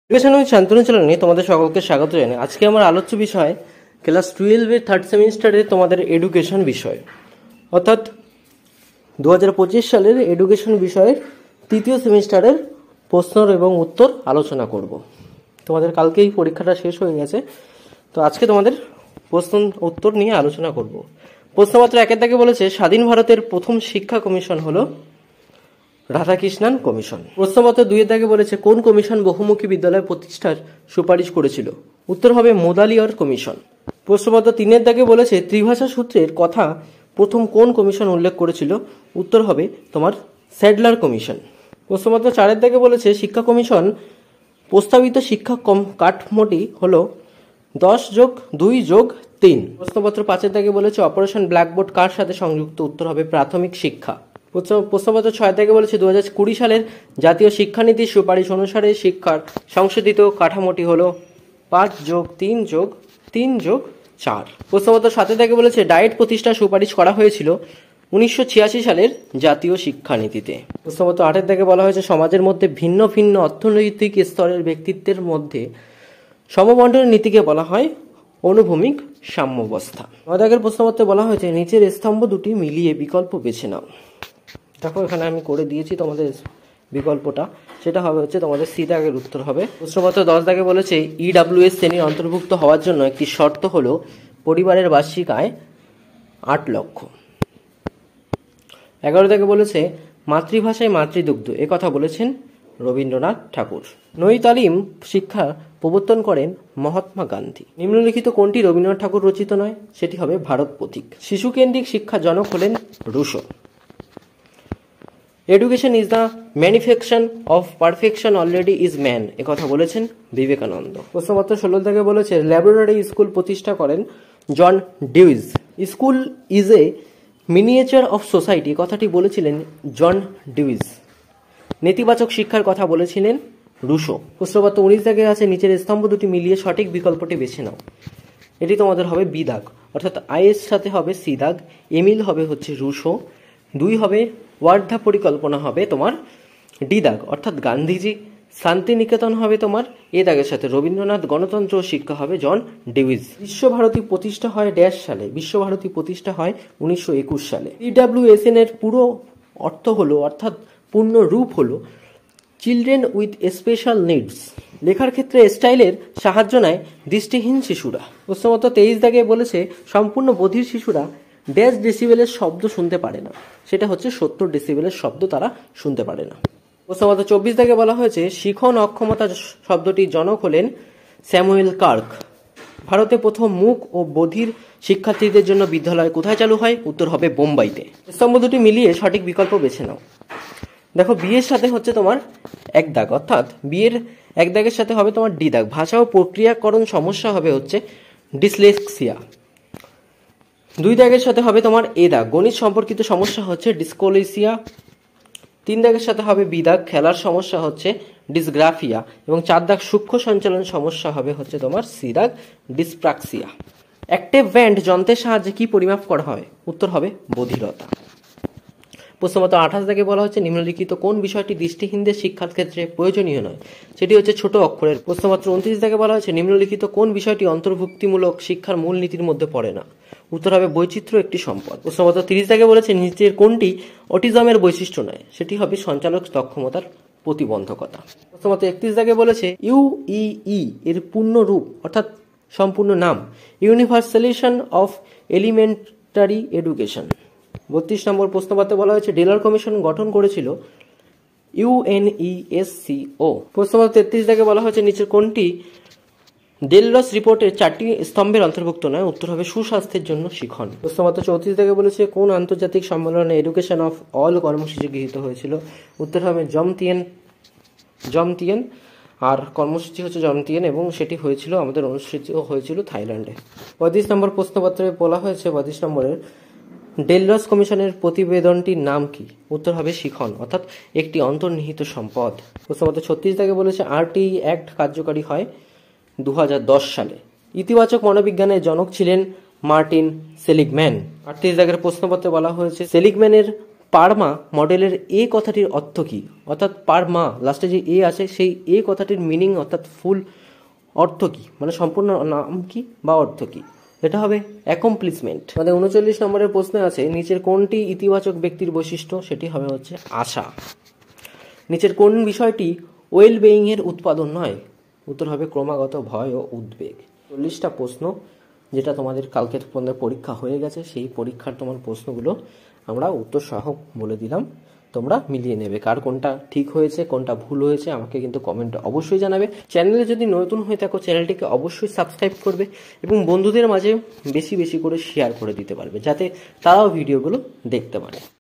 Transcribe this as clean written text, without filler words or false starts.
Education with Shantanu চ্যানেলে তোমাদের সকলকে স্বাগত জানাই। আজকে আমার আলোচ্য বিষয় ক্লাস 12 থার্ড সেমিস্টারে তোমাদের এডুকেশন বিষয়, অর্থাৎ 2025 সালের এডুকেশন বিষয়ের তৃতীয় সেমিস্টারের প্রশ্ন এবং উত্তর আলোচনা করব। তোমাদের কালকেই পরীক্ষাটা শেষ হয়ে গেছে, তো আজকে তোমাদের প্রশ্ন উত্তর নিয়ে আলোচনা করব। প্রশ্নপত্র একের দাগে বলেছে স্বাধীন ভারতের প্রথম শিক্ষা কমিশন হলো রাধাকৃষ্ণন কমিশন। প্রশ্নপত্র 2 দাগে বলেছে কোন কমিশন বহুমুখী বিদ্যালয় প্রতিষ্ঠার সুপারিশ করেছিল? উত্তর হবে মোদালিয়ার কমিশন। প্রশ্নপত্র 3 দাগে বলেছে ত্রিভাষা সূত্রের কথা প্রথম কোন কমিশন উল্লেখ করেছিল? উত্তর হবে তোমার স্যাডলার কমিশন। প্রশ্নপত্র 4 দাগে বলেছে শিক্ষা কমিশন প্রস্তাবিত শিক্ষা কাঠামোটি হলো 10+2+3। প্রশ্নপত্র 5 দাগে বলেছে অপারেশন ব্ল্যাকবোর্ড কার সাথে সংযুক্ত? উত্তর হবে প্রাথমিক শিক্ষা। প্রশ্নপত্র 6 থেকে বলেছে 2020 সালের জাতীয় শিক্ষানীতির সুপারিশ অনুসারে শিক্ষার সংশোধিত কাঠামোটি হলো 5+3+3+4। প্রশ্নপত্র 7 থেকে বলেছে ডায়েট প্রতিষ্ঠার সুপারিশ করা হয়েছিল 1986 সালের জাতীয় শিক্ষানীতিতে। প্রশ্নপত্র 8 থেকে বলা হয়েছে সমাজের মধ্যে ভিন্ন ভিন্ন অর্থনৈতিক স্তরের ব্যক্তিত্বের মধ্যে সমবন্টনের নীতিকে বলা হয় অনুভূমিক সাম্যাবস্থা। 9 দাগের প্রশ্নপত্রে বলা হয়েছে নিচের স্তম্ভ দুটি মিলিয়ে বিকল্প বেছে নাও। দেখো এখানে আমি করে দিয়েছি তোমাদের বিকল্পটা, সেটা হবে হচ্ছে তোমাদের সি দাগের উত্তর হবে। প্রশ্নপত্র 10 দাগে বলেছে ইডব্লিউএস শ্রেণীর অন্তর্ভুক্ত হওয়ার জন্য একটি শর্ত হলো পরিবারের বার্ষিক আয় 8 লক্ষ। 11 দাগে বলেছে মাতৃভাষায় মাতৃদুগ্ধ এ কথা বলেছেন রবীন্দ্রনাথ ঠাকুর। নই তালিম শিক্ষা প্রবর্তন করেন মহাত্মা গান্ধী। নিম্নলিখিত কোনটি রবীন্দ্রনাথ ঠাকুর রচিত নয়? সেটি হবে ভারত পথিক। শিশুকেন্দ্রিক শিক্ষা জনক হলেন Rousseau. Education is the manifestation of perfection already is man এ কথা বলেছেন বিবেকানন্দ। প্রশ্নপত্র 16 থেকে বলেছে ল্যাবরেটরি স্কুল প্রতিষ্ঠা করেন John Dewey's. School is a miniature of society কথাটি বলেছিলেন জন ডিউইস। নেতিবাচক শিক্ষার কথা বলেছিলেন রুশো। প্রশ্নপত্র 19 থেকে আছে নিচের স্তম্ভ দুটি মিলিয়ে সঠিক বিকল্পটি বেছে নাও। এটি তোমাদের হবে বি দাগ, অর্থাৎ আইয়ের সাথে হবে সি দাগ, এমিল হবে হচ্ছে রুশো, 2 হবে ওয়ার্ধা পরিকল্পনা হবে তোমার ডি দাগ, অর্থাৎ গান্ধীজি, শান্তিনিকেতন হবে তোমার এ দাগের সাথে রবীন্দ্রনাথ, গণতন্ত্র ও শিক্ষা হবে জন ডিউইস। বিশ্বভারতী প্রতিষ্ঠা হয় ড্যাশ সালে? বিশ্বভারতী প্রতিষ্ঠা হয় 1921 সালে। ইডব্লিউএসএন এর পুরো অর্থ হলো, অর্থাৎ পূর্ণ রূপ হলো চিলড্রেন উইথ স্পেশাল নিডস। লেখার ক্ষেত্রে স্টাইলের সাহায্য নেয় দৃষ্টিহীন শিশুরা। প্রশ্নপত্র 23 দাগে বলেছে সম্পূর্ণ বধির শিশুরা ড্যাশ ডেসিবেলের শব্দ শুনতে পারে না, সেটা হচ্ছে 70 ডেসিবেলের শব্দ তারা শুনতে পারে না। প্রশ্নপত্র 24 দাগে বলা হয়েছে শিখন অক্ষমতা শব্দটির জনক হলেন স্যামুয়েল কার্ক। ভারতে প্রথম মূক ও বধির শিক্ষার্থীদের জন্য বিদ্যালয় কোথায় চালু হয়? উত্তর হবে বোম্বাইতে। স্তম্ভ দুটি মিলিয়ে সঠিক বিকল্প বেছে নাও। দেখো বিয়ের সাথে হচ্ছে তোমার এক দাগ, অর্থাৎ বিয়ের এক দাগের সাথে হবে তোমার ডি দাগ। ভাষা ও প্রক্রিয়াকরণ সমস্যা হবে হচ্ছে ডিসলেক্সিয়া। 2 দাগের সাথে হবে তোমার এ দাগ, গণিত সম্পর্কিত সমস্যা হচ্ছে ডিসকোলেসিয়া। 3 দাগের সাথে হবে বি দাগ, খেলার সমস্যা হচ্ছে ডিসগ্রাফিয়া। এবং 4 দাগ সূক্ষ্ম সঞ্চালন সমস্যা হবে হচ্ছে তোমার সি দাগ, ডিসপ্রাক্সিয়া। অ্যাক্টিভ ব্যান্ড যন্ত্রের সাহায্যে কি পরিমাপ করা হয়? উত্তর হবে বধিরতা। প্রশ্নপত্র 28 দাগে বলা হচ্ছে নিম্নলিখিত কোন বিষয়টি দৃষ্টিহীনদের শিক্ষার ক্ষেত্রে প্রয়োজনীয় নয়? সেটি হচ্ছে ছোট অক্ষরের। প্রশ্নপত্র 29 দাগে বলা হচ্ছে নিম্নলিখিত কোন বিষয়টি অন্তর্ভুক্তিমূলক শিক্ষার মূলনীতির মধ্যে পড়ে না? উত্তর হবে বৈচিত্র্য একটি সম্পদ। প্রশ্নপত্র 30 দাগে বলেছে নিচের কোনটি অটিজমের বৈশিষ্ট্য নয়? সেটি হবে সঞ্চালক দক্ষমতার প্রতিবন্ধকতা। প্রশ্নপত্র 31 দাগে বলেছে ইউইই এর পূর্ণ রূপ অর্থাৎ সম্পূর্ণ নাম ইউনিভার্সালাইজেশন অফ এলিমেন্টারি এডুকেশন। 32 নম্বর প্রশ্নপত্রে বলা হয়েছে ডেলার কমিশন গঠন করেছিল ইউএনইএসসিও। প্রশ্নপত্র 33 দাগে বলা হয়েছে নিচের কোনটি ডেলরস রিপোর্টের 4টি স্তম্ভের অন্তর্ভুক্ত নয়? উত্তর হবে সুস্বাস্থ্যের জন্য শিখন। প্রশ্নপত্র 34 দাগে বলেছে কোন আন্তর্জাতিক সম্মেলনে এডুকেশন অফ অল কর্মসূচি গৃহীত হয়েছিল? উত্তর হবে জমতিয়েন আর কর্মসূচি হচ্ছে জমতিয়েন এবং সেটি হয়েছিল আমাদের অনুষ্ঠিত হয়েছিল থাইল্যান্ডে। 35 নম্বর প্রশ্নপত্রে বলা হয়েছে 35 নম্বরের ডেলরস কমিশনের প্রতিবেদনটির নাম কি? উত্তর হবে শিখন, অর্থাৎ একটি অন্তর্নিহিত সম্পদ। প্রশ্নপত্র 36 থেকে বলেছে আরটিই অ্যাক্ট কার্যকারী হয় 2010 সালে। ইতিবাচক মনোবিজ্ঞানের জনক ছিলেন মার্টিন সেলিগম্যান। 38 দাগের প্রশ্নপত্রে বলা হয়েছে সেলিগম্যানের পারমা মডেলের এ কথাটির অর্থ কি? অর্থাৎ পারমা লাস্টে যে এ আছে সেই এ কথাটির মিনিং অর্থাৎ ফুল অর্থ কি, মানে সম্পূর্ণ নাম কি বা অর্থ কি? এটা হবে অ্যাকমপ্লিশমেন্ট। আমাদের 39 নম্বরের প্রশ্নে আছে নিচের কোনটি ইতিবাচক ব্যক্তির বৈশিষ্ট্য? সেটি হবে হচ্ছে আশা। নিচের কোন বিষয়টি ওয়েল বেইং এর উৎপাদন নয়? উত্তর হবে ক্রমাগত ভয় ও উদ্বেগ। 40টা প্রশ্ন যেটা তোমাদের কালকে তোমাদের পরীক্ষা হয়ে গেছে, সেই পরীক্ষার তোমার প্রশ্নগুলো আমরা উত্তর সহ বলে দিলাম, তোমরা মিলিয়ে নেবে কার কোনটা ঠিক হয়েছে কোনটা ভুল হয়েছে আমাকে কিন্তু কমেন্টে অবশ্যই জানাবে। চ্যানেলে যদি নতুন হয়ে থাকো চ্যানেলটিকে অবশ্যই সাবস্ক্রাইব করবে এবং বন্ধুদের মাঝে বেশি বেশি করে শেয়ার করে দিতে পারবে যাতে তারাও ভিডিওগুলো দেখতে পারে।